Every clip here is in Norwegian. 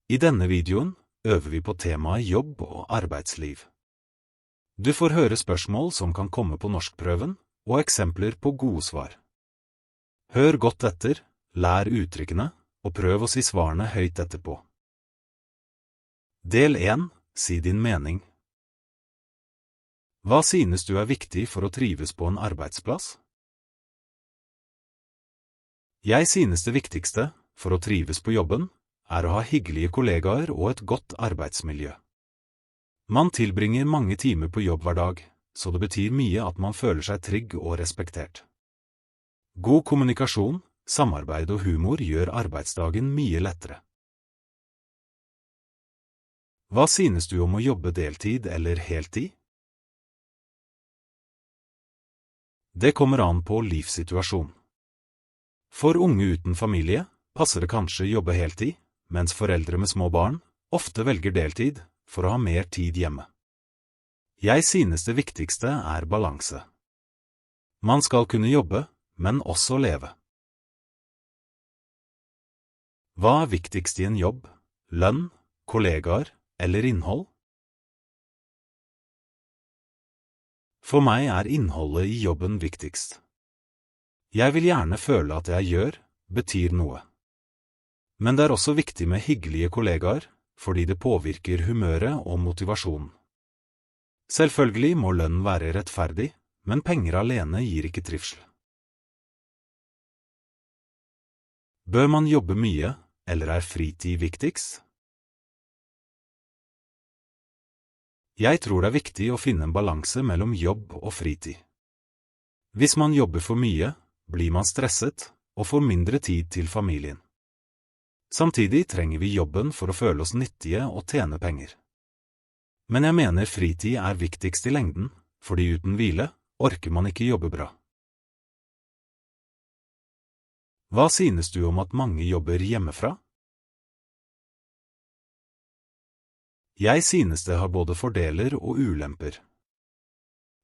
I denne videoen øver vi på temaet jobb og arbeidsliv. Du får høre spørsmål som kan komme på norskprøven, og eksempler på gode svar. Hør godt etter, lær uttrykkene, og prøv å si svarene høyt etterpå. Del 1. Si din mening. Hva synes du er viktig for å trives på en arbeidsplass? Jeg synes det viktigste, for å trives på jobben, er å ha hyggelige kollegaer og et godt arbeidsmiljø. Man tilbringer mange timer på jobb hver dag, så det betyr mye at man føler seg trygg og respektert. God kommunikasjon, samarbeid og humor gjør arbeidsdagen mye lettere. Hva synes du om å jobbe deltid eller heltid? Det kommer an på livssituasjon. For unge uten familie passer det kanskje å jobbe heltid, mens foreldre med små barn ofte velger deltid for å ha mer tid hjemme. Jeg synes det viktigste er balanse. Man skal kunne jobbe, men også leve. Hva er viktigst i en jobb? Lønn, kollegaer eller innhold? For meg er innholdet i jobben viktigst. Jeg vil gjerne føle at jeg gjør, betyr noe. Men det er også viktig med hyggelige kollegaer, fordi det påvirker humøret og motivasjonen. Selvfølgelig må lønnen være rettferdig, men penger alene gir ikke trivsel. Bør man jobbe mye, eller er fritid viktigst? Jeg tror det er viktig å finne en balanse mellom jobb og fritid. Hvis man jobber for mye, blir man stresset og får mindre tid til familien. Samtidig trenger vi jobben for å føle oss nyttige og tjene penger. Men jeg mener fritid er viktigst i lengden, fordi uten hvile orker man ikke jobbe bra. Hva synes du om at mange jobber hjemmefra? Jeg synes det har både fordeler og ulemper.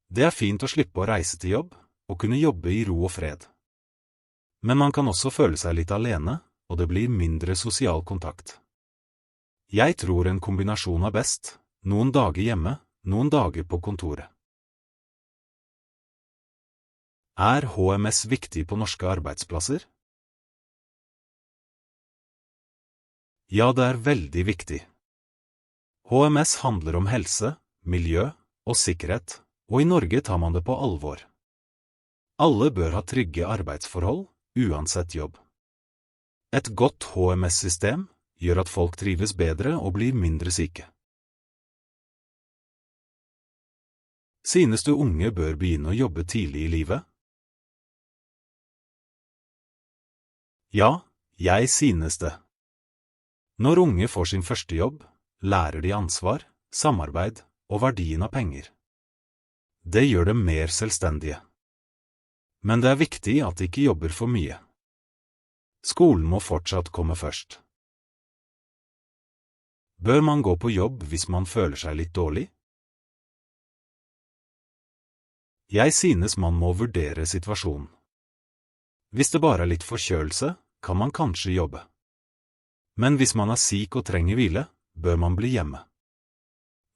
Det er fint å slippe å reise til jobb, og kunne jobbe i ro og fred. Men man kan også føle seg litt alene, og det blir mindre sosial kontakt. Jeg tror en kombinasjon er best, noen dager hjemme, noen dager på kontoret. Er HMS viktig på norske arbeidsplasser? Ja, det er veldig viktig. HMS handler om helse, miljø og sikkerhet, og i Norge tar man det på alvor. Alle bør ha trygge arbeidsforhold, uansett jobb. Et godt HMS-system gjør at folk trives bedre og blir mindre syke. Synes du unge bør begynne å jobbe tidlig i livet? Ja, jeg synes det. Når unge får sin første jobb, lærer de ansvar, samarbeid og verdien av penger. Det gjør dem mer selvstendige. Men det er viktig at de ikke jobber for mye. Skolen må fortsatt komme først. Bør man gå på jobb hvis man føler seg litt dårlig? Jeg synes man må vurdere situasjonen. Hvis det bare er litt forkjølelse, kan man kanskje jobbe. Men hvis man er syk og trenger hvile, bør man bli hjemme.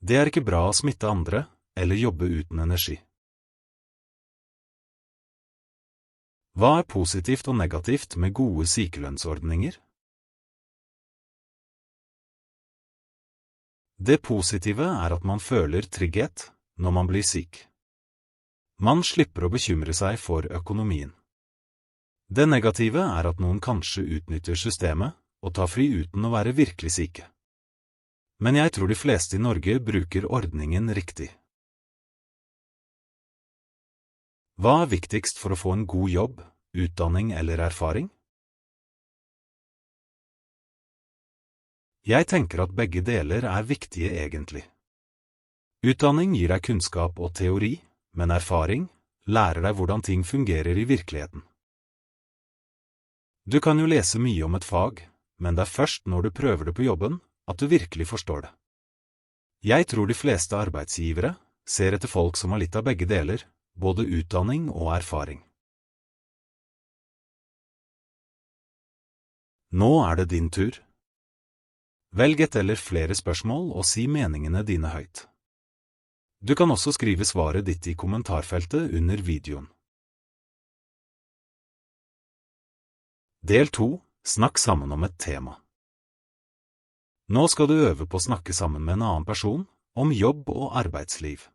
Det er ikke bra å smitte andre, eller jobbe uten energi. Hva er positivt og negativt med gode sykelønnsordninger? Det positive er at man føler trygghet når man blir syk. Man slipper å bekymre seg for økonomien. Det negative er at noen kanskje utnytter systemet og tar fri uten å være virkelig syke. Men jeg tror de fleste i Norge bruker ordningen riktig. Hva er viktigst for å få en god jobb, utdanning eller erfaring? Jeg tenker at begge deler er viktige egentlig. Utdanning gir deg kunnskap og teori, men erfaring lærer deg hvordan ting fungerer i virkeligheten. Du kan jo lese mye om et fag, men det er først når du prøver det på jobben at du virkelig forstår det. Jeg tror de fleste arbeidsgivere ser etter folk som har litt av begge deler, både utdanning og erfaring. Nå er det din tur. Velg et eller flere spørsmål og si meningene dine høyt. Du kan også skrive svaret ditt i kommentarfeltet under videoen. Del 2. Snakk sammen om et tema. Nå skal du øve på å snakke sammen med en annen person om jobb og arbeidsliv.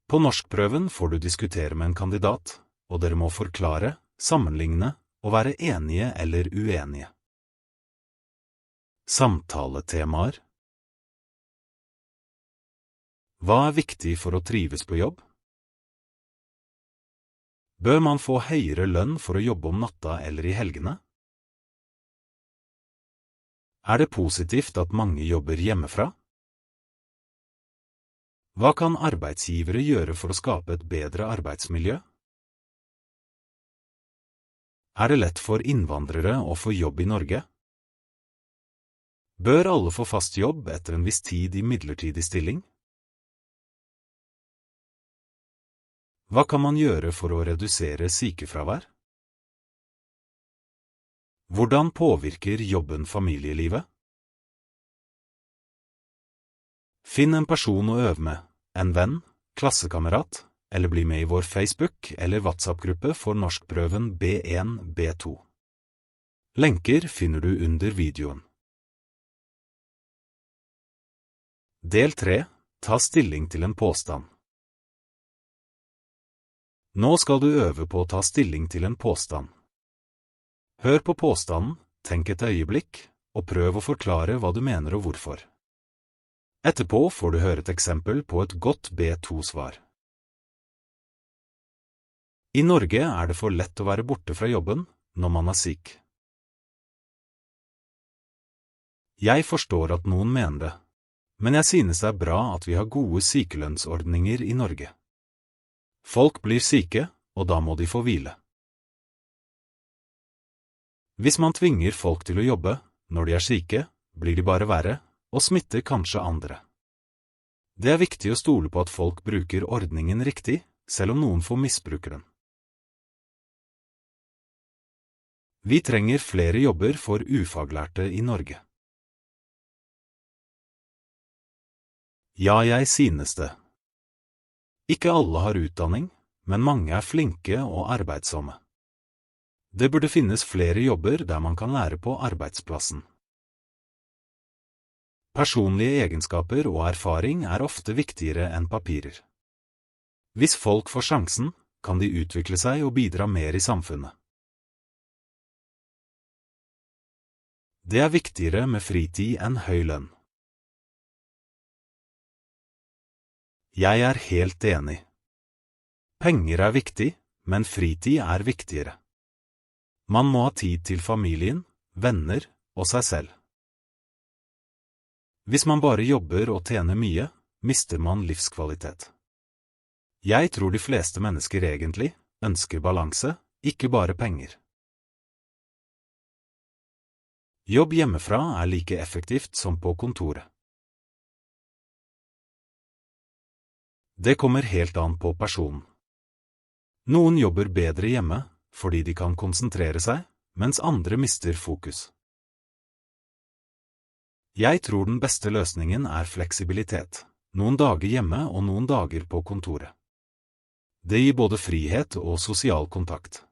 På norskprøven får du diskutere med en kandidat, og dere må forklare, sammenligne og være enige eller uenige. Samtaletemaer. Hva er viktig for å trives på jobb? Bør man få høyere lønn for å jobbe om natta eller i helgene? Er det positivt at mange jobber hjemmefra? Hva kan arbeidsgivere gjøre for å skape et bedre arbeidsmiljø? Er det lett for innvandrere å få jobb i Norge? Bør alle få fast jobb etter en viss tid i midlertidig stilling? Hva kan man gjøre for å redusere sykefravær? Hvordan påvirker jobben familielivet? Finn en person å øve med, en venn, klassekamerat, eller bli med i vår Facebook- eller WhatsApp-gruppe for norskprøven B1, B2. Lenker finner du under videoen. Del 3. Ta stilling til en påstand. Nå skal du øve på å ta stilling til en påstand. Hør på påstanden, tenk et øyeblikk, og prøv å forklare hva du mener og hvorfor. Etterpå får du høre et eksempel på et godt B2-svar. I Norge er det for lett å være borte fra jobben når man er syk. Jeg forstår at noen mener det, men jeg synes det er bra at vi har gode sykelønnsordninger i Norge. Folk blir syke, og da må de få hvile. Hvis man tvinger folk til å jobbe når de er syke, blir de bare verre, og smitter kanskje andre. Det er viktig å stole på at folk bruker ordningen riktig, selv om noen får misbruke den. Vi trenger flere jobber for ufaglærte i Norge. Ja, jeg synes det. Ikke alle har utdanning, men mange er flinke og arbeidsomme. Det burde finnes flere jobber der man kan lære på arbeidsplassen. Personlige egenskaper og erfaring er ofte viktigere enn papirer. Hvis folk får sjansen, kan de utvikle seg og bidra mer i samfunnet. Det er viktigere med fritid enn høy lønn. Jeg er helt enig. Penger er viktig, men fritid er viktigere. Man må ha tid til familien, venner og seg selv. Hvis man bare jobber og tjener mye, mister man livskvalitet. Jeg tror de fleste mennesker egentlig ønsker balanse, ikke bare penger. Jobb hjemmefra er like effektivt som på kontoret. Det kommer helt an på personen. Noen jobber bedre hjemme fordi de kan konsentrere seg, mens andre mister fokus. Jeg tror den beste løsningen er fleksibilitet, noen dager hjemme og noen dager på kontoret. Det gir både frihet og sosial kontakt.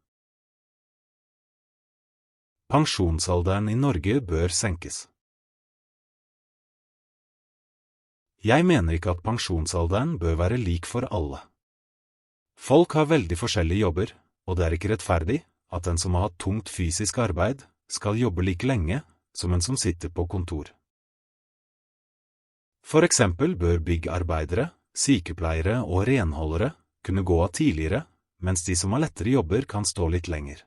Pensjonsalderen i Norge bør senkes. Jeg mener ikke at pensjonsalderen bør være lik for alle. Folk har veldig forskjellige jobber, og det er ikke rettferdig at en som har hatt tungt fysisk arbeid, skal jobbe like lenge som en som sitter på kontor. For eksempel bør byggarbeidere, sykepleiere og renholdere kunne gå av tidligere, mens de som har lettere jobber kan stå litt lenger.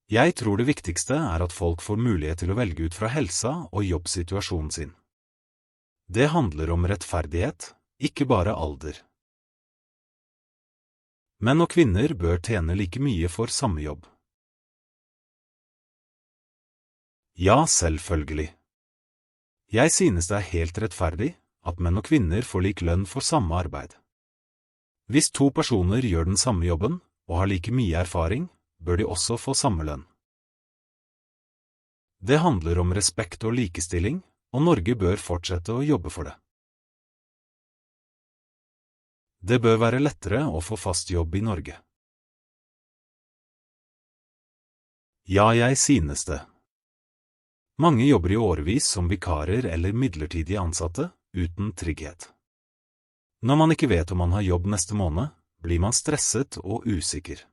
Jeg tror det viktigste er at folk får mulighet til å velge ut fra helsa og jobbsituasjonen sin. Det handler om rettferdighet, ikke bare alder. Menn og kvinner bør tjene like mye for samme jobb. Ja, selvfølgelig. Jeg synes det er helt rettferdig at menn og kvinner får lik lønn for samme arbeid. Hvis to personer gjør den samme jobben og har like mye erfaring, bør de også få samme lønn. Det handler om respekt og likestilling, og Norge bør fortsette å jobbe for det. Det bør være lettere å få fast jobb i Norge. Ja, jeg synes det. Mange jobber i årevis som vikarer eller midlertidige ansatte, uten trygghet. Når man ikke vet om man har jobb neste måned, blir man stresset og usikker.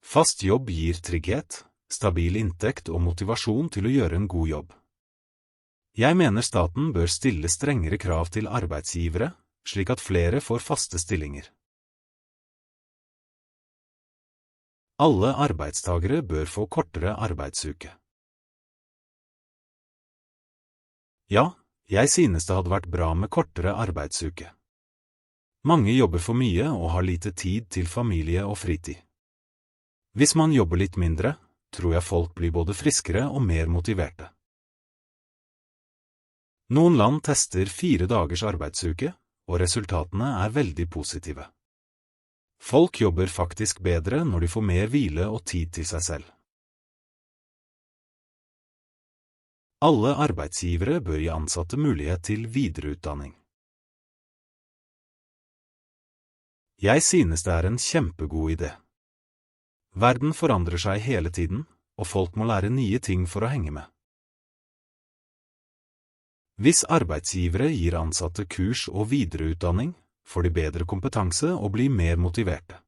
Fast jobb gir trygghet, stabil inntekt og motivasjon til å gjøre en god jobb. Jeg mener staten bør stille strengere krav til arbeidsgivere, slik at flere får faste stillinger. Alle arbeidstagere bør få kortere arbeidsuke. Ja, jeg synes det hadde vært bra med kortere arbeidsuke. Mange jobber for mye og har lite tid til familie og fritid. Hvis man jobber litt mindre, tror jeg folk blir både friskere og mer motiverte. Noen land tester 4 dagers arbeidsuke, og resultatene er veldig positive. Folk jobber faktisk bedre når de får mer hvile og tid til seg selv. Alle arbeidsgivere bør gi ansatte mulighet til videreutdanning. Jeg synes det er en kjempegod idé. Verden forandrer seg hele tiden, og folk må lære nye ting for å henge med. Hvis arbeidsgivere gir ansatte kurs og videreutdanning, får de bedre kompetanse og blir mer motiverte.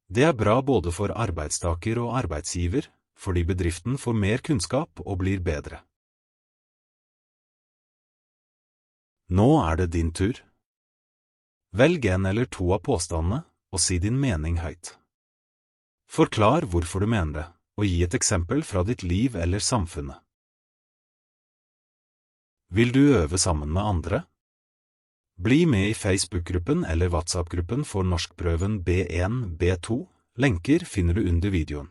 Det er bra både for arbeidstaker og arbeidsgiver, fordi bedriften får mer kunnskap og blir bedre. Nå er det din tur. Velg en eller to av påstandene, og si din mening høyt. Forklar hvorfor du mener det, og gi et eksempel fra ditt liv eller samfunnet. Vil du øve sammen med andre? Bli med i Facebook-gruppen eller WhatsApp-gruppen for norskprøven B1, B2. Lenker finner du under videoen.